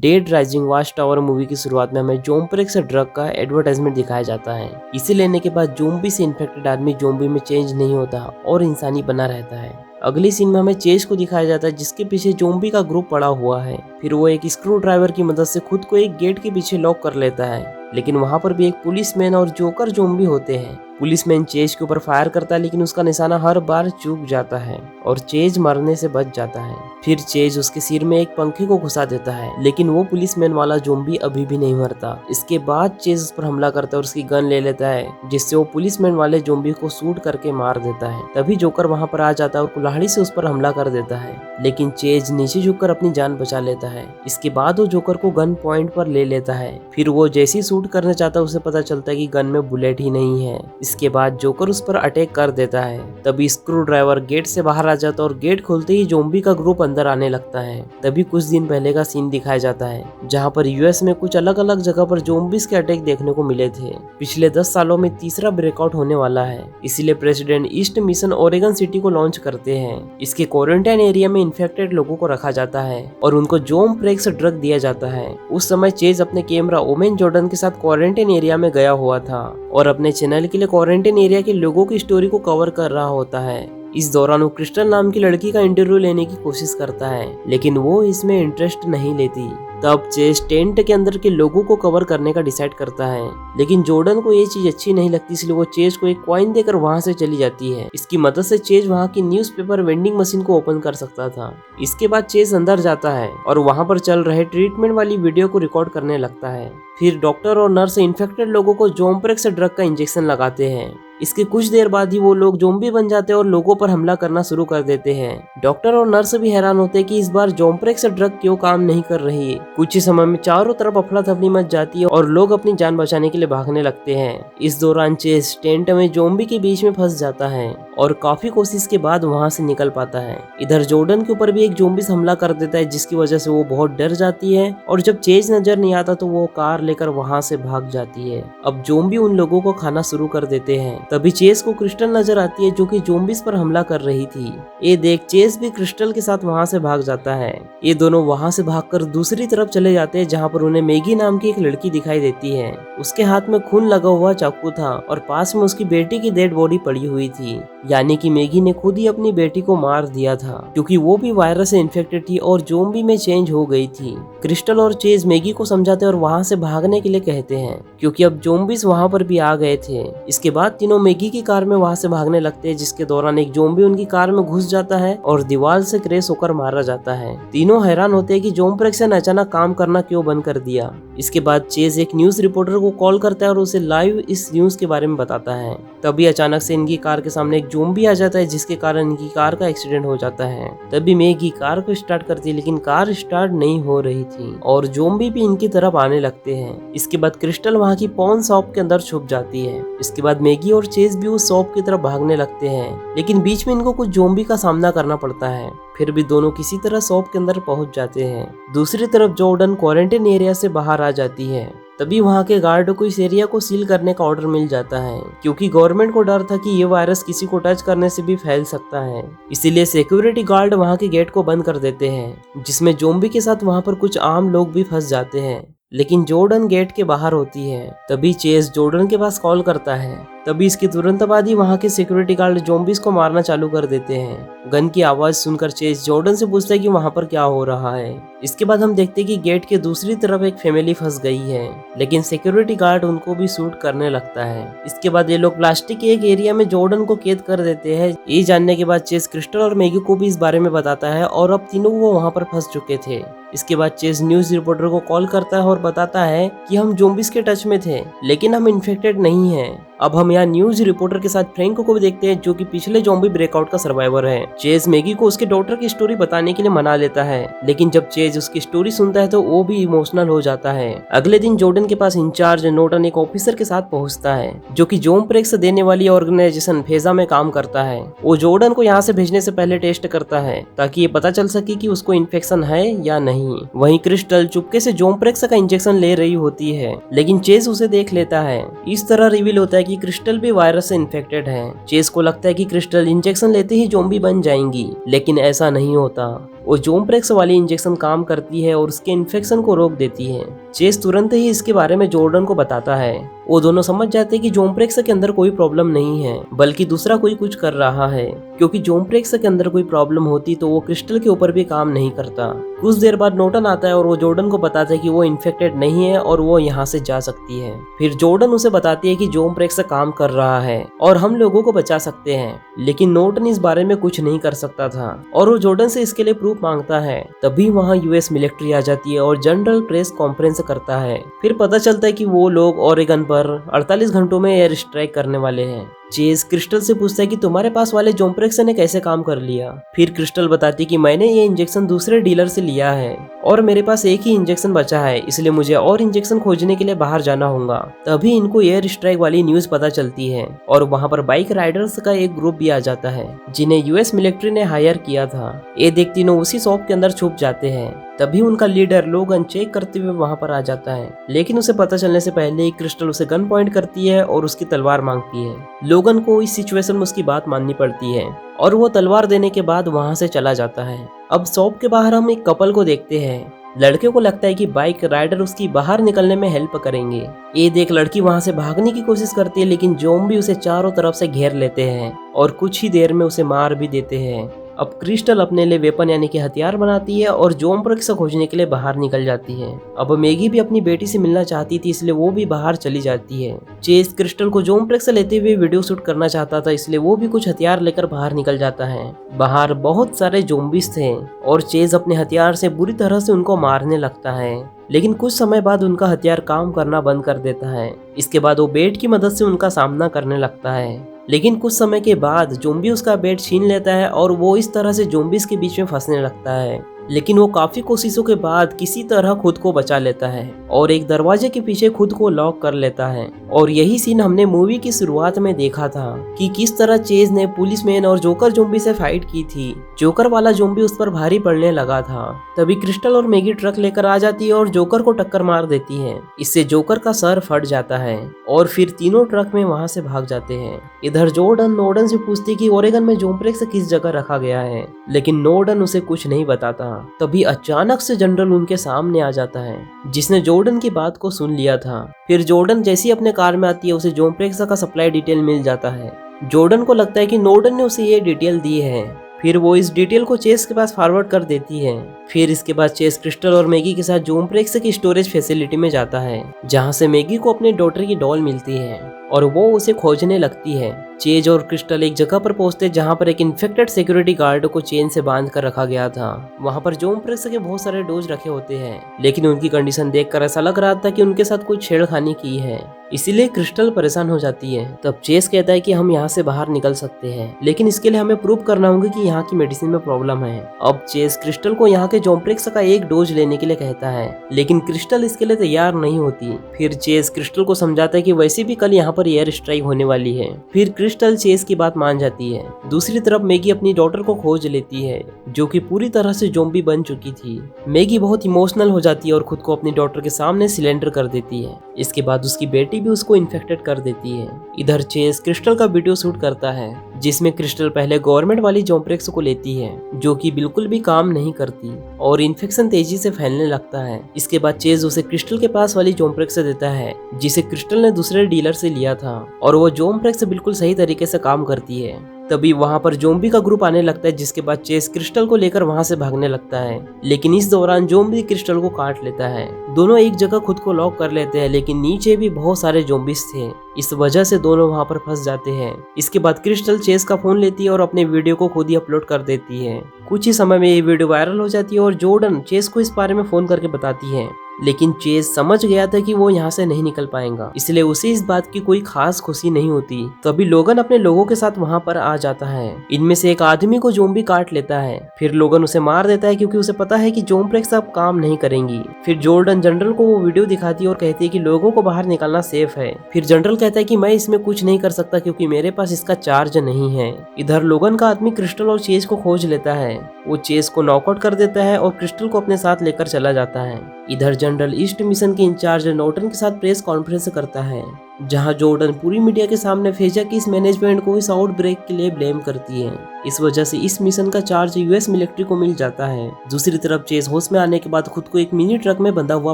Dead rising watch tower movie की शुरुआत में हमें जोम्प्रेक्स ड्रग का एडवर्टाइजमेंट दिखाया जाता है। इसे लेने के बाद जोम्बी से इन्फेक्टेड आदमी जोम्बी में चेंज नहीं होता और इंसानी बना रहता है। अगली सीन में हमें चेज को दिखाया जाता है जिसके पीछे जोम्बी का ग्रुप पड़ा हुआ है। फिर वो एक स्क्रू ड्राइवर की मदद से खुद को एक गेट के पीछे लॉक कर लेता है, लेकिन वहाँ पर भी एक पुलिसमैन और जोकर जोम्बी होते हैं। पुलिसमैन चेज के ऊपर फायर करता है, लेकिन उसका निशाना हर बार चूक जाता है और चेज मरने से बच जाता है। फिर चेज उसके सिर में एक पंखे को घुसा देता है, लेकिन वो पुलिसमैन वाला जोम्बी अभी भी नहीं मरता। इसके बाद चेज उस पर हमला करता है और उसकी गन ले लेता है, जिससे वो पुलिसमैन वाले जोम्बी को शूट करके मार देता है। तभी जोकर वहाँ पर आ जाता है और कुल्हाड़ी से उस पर हमला कर देता है, लेकिन चेज नीचे झुककर अपनी जान बचा लेता है। इसके बाद वो जोकर को गन पॉइंट पर ले लेता है। फिर वो जैसे ही शूट करना चाहता है उसे पता चलता है कि गन में बुलेट ही नहीं है। इसके बाद जोकर उस पर अटैक कर देता है। तभी स्क्रू ड्राइवर गेट से बाहर आ जाता है और गेट खोलते ही जोम्बी का ग्रुप अंदर आने लगता है। तभी कुछ दिन पहले का सीन दिखाया जाता है, जहाँ पर यूएस में कुछ अलग अलग जगह पर जोम्बिस के अटैक देखने को मिले थे। पिछले 10 सालों में तीसरा ब्रेकआउट होने वाला है, इसीलिए president east mission Oregon city को लॉन्च करते हैं। इसके क्वारंटाइन एरिया में इन्फेक्टेड लोगों को रखा जाता है और उनको जोम्प्रेक्स ड्रग दिया जाता है। उस समय चेज अपने कैमरा ओमेन जॉर्डन के साथ क्वारंटाइन एरिया में गया हुआ था और अपने चैनल के लिए क्वारंटाइन एरिया के लोगों की स्टोरी को कवर कर रहा होता है। इस दौरान वो क्रिस्टल नाम की लड़की का इंटरव्यू लेने की कोशिश करता है, लेकिन वो इसमें इंटरेस्ट नहीं लेती। तब चेस टेंट के अंदर के लोगों को कवर करने का डिसाइड करता है, लेकिन जॉर्डन को ये चीज अच्छी नहीं लगती, इसलिए वो चेज को एक कॉइन देकर वहां से चली जाती है। इसकी मदद से चेज वहां की न्यूज़पेपर वेंडिंग मशीन को ओपन कर सकता था। इसके बाद चेज अंदर जाता है और वहां पर चल रहे ट्रीटमेंट वाली वीडियो को रिकॉर्ड करने लगता है। फिर डॉक्टर और नर्स इन्फेक्टेड लोगों को जोम्प्रेक्स ड्रग का इंजेक्शन लगाते हैं। इसके कुछ देर बाद ही वो लोग जोम्बी बन जाते हैं और लोगों पर हमला करना शुरू कर देते हैं। डॉक्टर और नर्स भी हैरान होते हैं कि इस बार जोम्प्रेक्स ड्रग क्यों काम नहीं कर रही है। कुछ ही समय में चारों तरफ अफरा तफरी मच जाती है और लोग अपनी जान बचाने के लिए भागने लगते हैं। इस दौरान चेस टेंट में जोम्बी के बीच में फंस जाता है और काफी कोशिश के बाद वहां से निकल पाता है। इधर जॉर्डन के ऊपर भी एक जोम्बी हमला कर देता है, जिसकी वजह से वो बहुत डर जाती है और जब चेज नजर नहीं आता तो वो कार लेकर वहां से भाग जाती है। अब जोम्बी उन लोगों को खाना शुरू कर देते हैं। तभी चेस को क्रिस्टल नजर आती है जो कि जोम्बिस पर हमला कर रही थी। ये देख चेस भी क्रिस्टल के साथ वहां से भाग जाता है। ये दोनों वहां से भागकर दूसरी तरफ चले जाते हैं, जहां पर उन्हें मैगी नाम की एक लड़की दिखाई देती है। उसके हाथ में खून लगा हुआ चाकू था और पास में उसकी बेटी की डेड बॉडी पड़ी हुई थी, यानी कि मैगी ने खुद ही अपनी बेटी को मार दिया था, क्योंकि वो भी वायरस से इन्फेक्टेड थी और जोम्बी में चेंज हो गई थी। क्रिस्टल और चेज मैगी को समझाते और वहां से भागने के लिए कहते हैं, क्योंकि अब जोम्बिस वहां पर भी आ गए थे। इसके बाद तीनों मैगी की कार में वहां से भागने लगते हैं, जिसके दौरान एक जोम्बी उनकी कार में घुस जाता है और दीवार से क्रैश होकर मारा जाता है। तीनों हैरान होते हैं कि जोम्प्रेक्स ने अचानक काम करना क्यों बंद कर दिया। इसके बाद चेज एक न्यूज रिपोर्टर को कॉल करता है और उसे लाइव इस न्यूज के बारे में बताता है। तभी अचानक से इनकी कार के सामने एक जोम्बी आ जाता है, जिसके कारण इनकी कार का एक्सीडेंट हो जाता है। तभी मैगी कार को स्टार्ट करती है, लेकिन कार स्टार्ट नहीं हो रही थी और जोम्बी भी इनकी तरफ आने लगते हैं। इसके बाद क्रिस्टल वहाँ की पॉन शॉप के अंदर छुप जाती है। इसके बाद मैगी और चेज भी उस शॉप की तरफ भागने लगते हैं, लेकिन बीच में इनको कुछ जोम्बी का सामना करना पड़ता है। फिर भी दोनों किसी तरह शॉप के अंदर पहुंच जाते हैं। दूसरी तरफ जॉर्डन क्वारंटाइन एरिया से बाहर आ जाती है। तभी वहां के गार्ड को इस एरिया को सील करने का ऑर्डर मिल जाता है, क्योंकि गवर्नमेंट को डर था कि ये वायरस किसी को टच करने से भी फैल सकता है। इसीलिए सिक्योरिटी गार्ड वहां के गेट को बंद कर देते हैं, जिसमें जोम्बी के साथ वहां पर कुछ आम लोग भी फंस जाते हैं। लेकिन जॉर्डन गेट के बाहर होती है। तभी चेस जॉर्डन के पास कॉल करता है। तभी इसके तुरंत बाद ही वहाँ के सिक्योरिटी गार्ड जोम्बिस को मारना चालू कर देते हैं। गन की आवाज सुनकर चेस जॉर्डन से पूछता है कि वहाँ पर क्या हो रहा है। इसके बाद हम देखते हैं कि गेट के दूसरी तरफ एक फैमिली फंस गई है, लेकिन सिक्योरिटी गार्ड उनको भी शूट करने लगता है। इसके बाद ये लोग प्लास्टिक के एक एरिया में जॉर्डन को कैद कर देते हैं। ये जानने के बाद चेस क्रिस्टल और मैगी को भी इस बारे में बताता है और अब तीनों वो वहाँ पर फंस चुके थे। इसके बाद चेस न्यूज रिपोर्टर को कॉल करता है और बताता है कि हम जोम्बिस के टच में थे, लेकिन हम इन्फेक्टेड नहीं हैं। अब हम यहाँ न्यूज रिपोर्टर के साथ फ्रैंको को भी देखते हैं, जो कि पिछले जोम्बी ब्रेकआउट का सर्वाइवर है। चेज मैगी को उसके डॉक्टर की स्टोरी बताने के लिए मना लेता है, लेकिन जब चेज उसकी स्टोरी सुनता है तो वो भी इमोशनल हो जाता है। अगले दिन जॉर्डन के पास इंचार्ज नोटन एक ऑफिसर के साथ पहुंचता है, जो कि जोम्प्रेक्स देने वाली ऑर्गेनाइजेशन फेजा में काम करता है। वो जॉर्डन को यहाँ से भेजने से पहले टेस्ट करता है, ताकि ये पता चल सके कि उसको इन्फेक्शन है या नहीं। वहीं क्रिस्टल चुपके से जोम्प्रेक्स का इंजेक्शन ले रही होती है, लेकिन चेज उसे देख लेता है। इस तरह रिवील होता है कि क्रिस्टल भी वायरस से इन्फेक्टेड है। चेज को लगता है कि क्रिस्टल इंजेक्शन लेते ही जोम्बी बन जाएंगी, लेकिन ऐसा नहीं होता। वो जोम्प्रेक्स वाली इंजेक्शन काम करती है और उसके इन्फेक्शन को रोक देती है। चेस तुरंत ही इसके बारे में जॉर्डन को बताता है। वो दोनों समझ जाते हैं कि जोम्प्रेक्स के अंदर कोई प्रॉब्लम नहीं है, बल्कि दूसरा कोई कुछ कर रहा है, क्योंकि जोम्प्रेक्स के अंदर कोई प्रॉब्लम होती तो वो क्रिस्टल के ऊपर भी काम नहीं करता। कुछ देर बाद नोटन आता है और वो जॉर्डन को बताता है कि वो इन्फेक्टेड नहीं है और वो यहाँ से जा सकती है। फिर जॉर्डन उसे बताती है कि जोम्प्रेक्स काम कर रहा है और हम लोगों को बचा सकते हैं, लेकिन नोटन इस बारे में कुछ नहीं कर सकता था और वो जॉर्डन से इसके लिए प्रूफ मांगता है। तभी वहाँ यूएस मिलिट्री आ जाती है और जनरल प्रेस कॉन्फ्रेंस करता है। फिर पता चलता है कि वो लोग ओरेगन पर 48 घंटों में एयर स्ट्राइक करने वाले हैं। चेज क्रिस्टल से पूछता है कि तुम्हारे पास वाले जोम्प्रेक्स ने कैसे काम कर लिया। फिर क्रिस्टल बताती कि मैंने ये इंजेक्शन दूसरे डीलर से लिया है और मेरे पास एक ही इंजेक्शन बचा है, इसलिए मुझे और इंजेक्शन खोजने के लिए बाहर जाना होगा। तभी इनको एयर स्ट्राइक वाली न्यूज पता चलती है और वहाँ पर बाइक राइडर्स का एक ग्रुप भी आ जाता है जिन्हें यूएस मिलिट्री ने हायर किया था। ये देख तीनों उसी शॉप के अंदर छुप जाते हैं। तभी उनका लीडर लोगन चेक करते हुए वहाँ पर आ जाता है, लेकिन उसे पता चलने से पहले ही क्रिस्टल उसे गन पॉइंट करती है और उसकी तलवार मांगती है। लोगन को इस सिचुएशन में उसकी बात माननी पड़ती है और वो तलवार देने के बाद वहाँ से चला जाता है। अब शॉप के बाहर हम एक कपल को देखते हैं। लड़के को लगता है कि बाइक राइडर उसकी बाहर निकलने में हेल्प करेंगे। ये देख लड़की वहाँ से भागने की कोशिश करती है, लेकिन ज़ॉम्बी उसे चारों तरफ से घेर लेते हैं और कुछ ही देर में उसे मार भी देते हैं। अब क्रिस्टल अपने लिए वेपन यानी कि हथियार बनाती है और जोम्प्रेक्स को खोजने के लिए बाहर निकल जाती है। अब मैगी भी अपनी बेटी से मिलना चाहती थी, इसलिए वो भी बाहर चली जाती है। चेज क्रिस्टल को जोम्प्रेक्स लेते हुए वीडियो शूट करना चाहता था, इसलिए वो भी कुछ हथियार लेकर बाहर निकल जाता है। बाहर बहुत सारे जोम्बिस थे और चेज अपने हथियार से बुरी तरह से उनको मारने लगता है, लेकिन कुछ समय बाद उनका हथियार काम करना बंद कर देता है। इसके बाद वो बेट की मदद से उनका सामना करने लगता है, लेकिन कुछ समय के बाद ज़ॉम्बी उसका बेट छीन लेता है और वो इस तरह से ज़ॉम्बीज़ के बीच में फंसने लगता है। लेकिन वो काफी कोशिशों के बाद किसी तरह खुद को बचा लेता है और एक दरवाजे के पीछे खुद को लॉक कर लेता है। और यही सीन हमने मूवी की शुरुआत में देखा था कि किस तरह चेज ने पुलिसमैन और जोकर ज़ॉम्बी से फाइट की थी। जोकर वाला ज़ॉम्बी उस पर भारी पड़ने लगा था। तभी क्रिस्टल और मैगी ट्रक लेकर आ जाती है और जोकर को टक्कर मार देती है। इससे जोकर का सर फट जाता है और फिर तीनों ट्रक में वहां से भाग जाते हैं। इधर जॉर्डन नोर्डन से पूछती कि ओरेगन में जोम्प्रेक्स किस जगह रखा गया है, लेकिन नोर्डन उसे कुछ नहीं बताता। तभी अचानक से जनरल उनके सामने आ जाता है, जिसने जॉर्डन की बात को सुन लिया था। फिर जॉर्डन जैसी अपने कार में आती है, उसे जोम्प्रेक्स का सप्लाई डिटेल मिल जाता है। जॉर्डन को लगता है कि नोर्डन ने उसे ये डिटेल दी है। फिर वो इस डिटेल को चेस के पास फॉरवर्ड कर देती है। फिर इसके बाद चेस क्रिस्टल और मैगी के साथ जोम्प्रेक्स की स्टोरेज फैसिलिटी में जाता है, जहां से मैगी को अपने डॉटर की डॉल मिलती है और वो उसे खोजने लगती है। चेज और क्रिस्टल एक जगह पर पहुंचते जहां पर एक इन्फेक्टेड सिक्योरिटी गार्ड को चेन से बांध कर रखा गया था। वहां पर जोम्प्रेक्स के बहुत सारे डोज रखे होते हैं, लेकिन उनकी कंडीशन देखकर ऐसा लग रहा था कि उनके साथ कुछ छेड़खानी की है, इसीलिए क्रिस्टल परेशान हो जाती है। तब चेस कहता है कि हम यहाँ से बाहर निकल सकते हैं, लेकिन इसके लिए हमें प्रूव करना होगा कि यहाँ की मेडिसिन में प्रॉब्लम है। अब चेस क्रिस्टल को यहाँ के जोम्प्रेक्स का एक डोज लेने के लिए कहता है, लेकिन क्रिस्टल इसके लिए तैयार नहीं होती। फिर चेस क्रिस्टल को समझाता है कि वैसे भी कल यहाँ पर एयर स्ट्राइक होने वाली है। फिर क्रिस्टल चेस की बात मान जाती है। दूसरी तरफ मैगी अपनी डॉटर को खोज लेती है, जो कि पूरी तरह से ज़ॉम्बी बन चुकी थी। मैगी बहुत इमोशनल हो जाती है और खुद को अपनी डॉटर के सामने सिलेंडर कर देती है। इसके बाद उसकी बेटी भी उसको इन्फेक्टेड कर देती है। इधर चेस क्रिस्टल का वीडियो शूट करता है, जिसमें क्रिस्टल पहले गवर्नमेंट वाली जोम्प्रेक्स को लेती है, जो कि बिल्कुल भी काम नहीं करती और इन्फेक्शन तेजी से फैलने लगता है। इसके बाद चेज उसे क्रिस्टल के पास वाली जोम्प्रेक्स देता है, जिसे क्रिस्टल ने दूसरे डीलर से लिया था, और वो जोम्प्रेक्स बिल्कुल सही तरीके से काम करती है। तभी वहां पर ज़ॉम्बी का ग्रुप आने लगता है, जिसके बाद चेस क्रिस्टल को लेकर वहां से भागने लगता है, लेकिन इस दौरान ज़ॉम्बी क्रिस्टल को काट लेता है। दोनों एक जगह खुद को लॉक कर लेते हैं, लेकिन नीचे भी बहुत सारे ज़ॉम्बीज थे, इस वजह से दोनों वहां पर फंस जाते हैं। इसके बाद क्रिस्टल चेस का फोन लेती है और अपने वीडियो को खुद ही अपलोड कर देती है। कुछ ही समय में ये वीडियो वायरल हो जाती है और जॉर्डन चेस को इस बारे में फोन करके बताती है, लेकिन चेस समझ गया था कि वो यहाँ से नहीं निकल पाएगा, इसलिए उसे इस बात की कोई खास खुशी नहीं होती। तभी लोगन अपने लोगों के साथ वहाँ पर आ जाता है। इनमें से एक आदमी को ज़ॉम्बी काट लेता है। फिर लोगन उसे मार देता है, क्योंकि उसे पता है कि जोम्प्रेक्स अब काम नहीं करेंगी। फिर जॉर्डन जनरल को वो वीडियो दिखाती है और कहती है कि लोगों को बाहर निकालना सेफ है। फिर जनरल कहता है कि मैं इसमें कुछ नहीं कर सकता, क्योंकि मेरे पास इसका चार्ज नहीं है। इधर लोगन का आदमी क्रिस्टल और चेस को खोज लेता है। वो चेस को नॉकआउट कर देता है और क्रिस्टल को अपने साथ लेकर चला जाता है। इधर जनरल ईस्ट मिशन के इंचार्ज नॉर्टन के साथ प्रेस कॉन्फ्रेंस करता है, जहां जॉर्डन पूरी मीडिया के सामने फेजा की इस मैनेजमेंट को इस आउटब्रेक के लिए ब्लेम करती है। इस वजह से इस मिशन का चार्ज यूएस मिलिट्री को मिल जाता है। दूसरी तरफ चेज होश में आने के बाद खुद को एक मिनी ट्रक में बंधा हुआ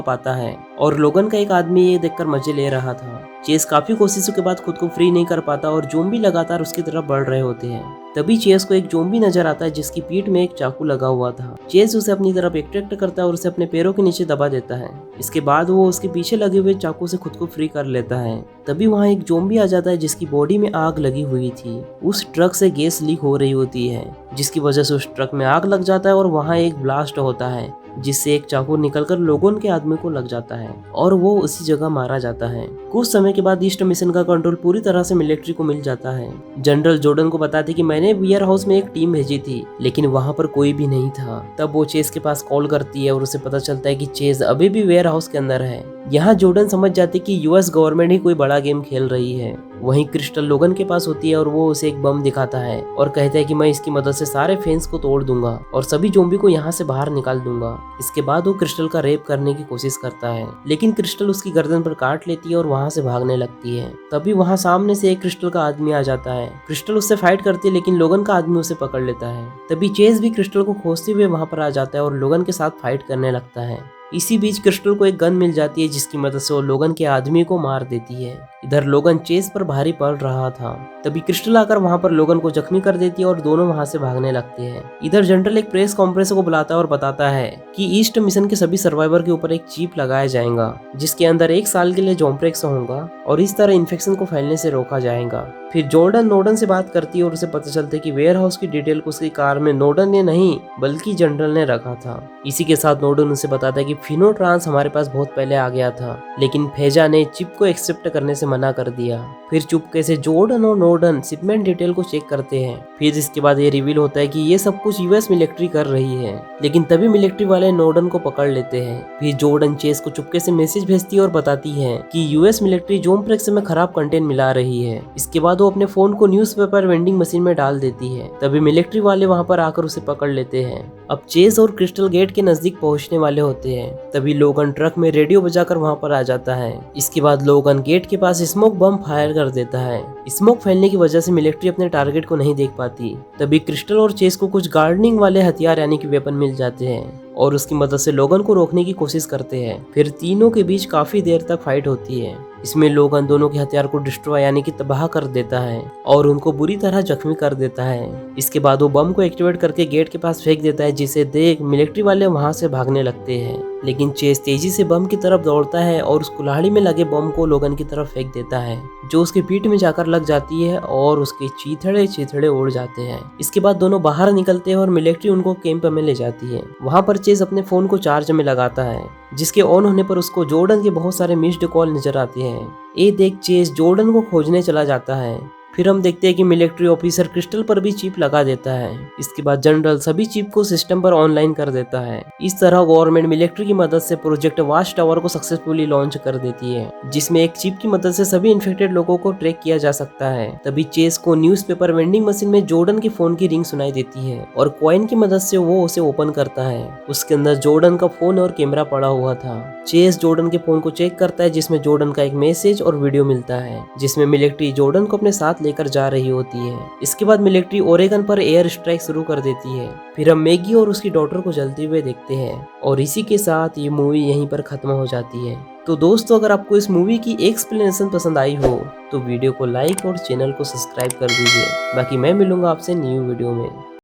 पाता है और लोगन का एक आदमी ये देखकर मजे ले रहा था। चेज काफी कोशिशों के बाद खुद को फ्री नहीं कर पाता और जोम्बी लगातार उसकी तरफ बढ़ रहे होते हैं। तभी चेज को एक जोम्बी नजर आता है जिसकी पीठ में एक चाकू लगा हुआ था। चेज उसे अपनी तरफ अट्रैक्ट करता है और उसे अपने पैरों के नीचे दबा देता है। इसके बाद वो उसके पीछे लगे हुए चाकू से खुद को फ्री कर लेता है। तभी वहाँ एक जोम्बी आ जाता है जिसकी बॉडी में आग लगी हुई थी। उस ट्रक से गैस लीक हो रही होती है, जिसकी वजह से उस ट्रक में आग लग जाता है और वहाँ एक ब्लास्ट होता है जिससे एक चाकू निकलकर लोगोन के आदमी को लग जाता है और वो उसी जगह मारा जाता है। कुछ समय के बाद ईस्ट मिशन का कंट्रोल पूरी तरह से मिलिट्री को मिल जाता है। जनरल जॉर्डन को बताते कि मैंने वेयर हाउस में एक टीम भेजी थी, लेकिन वहाँ पर कोई भी नहीं था। तब वो चेज के पास कॉल करती है और उसे पता चलता है कि चेज अभी भी वेयर हाउस के अंदर है। यहाँ जॉर्डन समझ जाती कि यूएस गवर्नमेंट ही कोई बड़ा गेम खेल रही है। वहीं क्रिस्टल लोगन के पास होती है और वो उसे एक बम दिखाता है और कहता है कि मैं इसकी मदद से सारे फेंस को तोड़ दूंगा और सभी जोम्बी को यहाँ से बाहर निकाल दूंगा। इसके बाद वो क्रिस्टल का रेप करने की कोशिश करता है, लेकिन क्रिस्टल उसकी गर्दन पर काट लेती है और वहाँ से भागने लगती है। तभी वहाँ सामने से एक क्रिस्टल का आदमी आ जाता है। क्रिस्टल उससे फाइट करती है, लेकिन लोगन का आदमी उसे पकड़ लेता है। तभी चेज भी क्रिस्टल को खोजते हुए वहाँ पर आ जाता है और लोगन के साथ फाइट करने लगता है। इसी बीच क्रिस्टल को एक गन मिल जाती है जिसकी मदद से वो लोगन के आदमी को मार देती है। इधर लोगन चेज पर भारी पड़ रहा था। तभी क्रिस्टल आकर वहां पर लोगन को जख्मी कर देती है और दोनों वहां से भागने लगते हैं। इधर जनरल एक प्रेस कॉन्फ्रेंस को बुलाता है और बताता है कि ईस्ट मिशन के सभी सर्वाइवर के ऊपर एक चिप लगाया जाएगा जिसके अंदर 1 साल के लिए जोम्प्रेक्स होगा और इस तरह इन्फेक्शन को फैलने से रोका जाएगा। फिर जॉर्डन नॉर्टन से बात करती है और उसे पता चलता है कि वेयर हाउस की डिटेल को उसकी कार में नॉर्टन ने नहीं बल्कि जनरल ने रखा था। इसी के साथ नॉर्टन उसे बताता है कि फिनोट्रांस हमारे पास बहुत पहले आ गया था, लेकिन फेजा ने चिप को एक्सेप्ट करने से मना कर दिया। फिर चुपके से जॉर्डन और नॉर्टन शिपमेंट डिटेल को चेक करते हैं। फिर इसके बाद ये रिवील होता है कि ये सब कुछ यूएस मिलिट्री कर रही है, लेकिन तभी मिलिट्री वाले नॉर्टन को पकड़ लेते हैं। फिर जॉर्डन चेस को चुपके से मैसेज भेजती है और बताती है कि यूएस मिलिट्री जोम्प्रेक्स में खराब कंटेंट मिला रही है। इसके बाद वो अपने फोन को न्यूज़पेपर वेंडिंग मशीन में डाल देती है। तभी मिलिट्री वाले वहां पर आकर उसे पकड़ लेते हैं। अब चेज और क्रिस्टल गेट के नजदीक पहुंचने वाले होते हैं। तभी लोगन ट्रक में रेडियो बजाकर वहां पर आ जाता है। इसके बाद लोगन गेट के पास स्मोक बम फायर कर देता है। स्मोक फैलने की वजह से मिलिट्री अपने टारगेट को नहीं देख पाती। तभी क्रिस्टल और चेस को कुछ गार्डनिंग वाले हथियार यानी कि वेपन मिल जाते हैं और उसकी मदद से लोगन को रोकने की कोशिश करते हैं। फिर तीनों के बीच काफी देर तक फाइट होती है। इसमें लोगन दोनों के हथियार को डिस्ट्रॉय यानी कि तबाह कर देता है और उनको बुरी तरह जख्मी कर देता है। इसके बाद वो बम को एक्टिवेट करके गेट के पास फेंक देता है, जिसे देख मिलिट्री वाले वहां से भागने लगते हैं। लेकिन चेस तेजी से बम की तरफ दौड़ता है और उस कुल्हाड़ी में लगे बम को लोगन की तरफ फेंक देता है, जो उसके पीठ में जाकर लग जाती है और उसके चीथड़े उड़ जाते हैं। इसके बाद दोनों बाहर निकलते हैं और मिलिट्री उनको कैंप में ले जाती है। वहां पर चेस अपने फोन को चार्ज में लगाता है, जिसके ऑन होने पर उसको जॉर्डन के बहुत सारे मिस्ड कॉल नजर आते हैं। ये देख चेस जॉर्डन को खोजने चला जाता है। फिर हम देखते हैं कि मिलिट्री ऑफिसर क्रिस्टल पर भी चिप लगा देता है। इसके बाद जनरल सभी चिप को सिस्टम पर ऑनलाइन कर देता है। इस तरह गवर्नमेंट मिलिट्री की मदद से प्रोजेक्ट वाच टावर को सक्सेसफुली लॉन्च कर देती है, जिसमें एक चिप की मदद से सभी इन्फेक्टेड लोगों को ट्रैक किया जा सकता है। तभी चेस को न्यूज़पेपर वेंडिंग मशीन में जॉर्डन के फोन की रिंग सुनाई देती है और कॉइन की मदद से वो उसे ओपन करता है। उसके अंदर जॉर्डन का फोन और कैमरा पड़ा हुआ था। चेस जॉर्डन के फोन को चेक करता है, जिसमें जॉर्डन का एक मैसेज और वीडियो मिलता है, जिसमें मिलिट्री जॉर्डन को अपने साथ लेकर जा रही होती है। इसके बाद मिलिट्री ओरेगन पर एयर स्ट्राइक शुरू कर देती है। फिर हम मैगी और उसकी डॉटर को जलते हुए देखते हैं और इसी के साथ ये मूवी यहीं पर खत्म हो जाती है। तो दोस्तों, अगर आपको इस मूवी की एक्सप्लेनेशन पसंद आई हो तो वीडियो को लाइक और चैनल को सब्सक्राइब कर दीजिए। बाकी मैं मिलूंगा आपसे न्यू वीडियो में।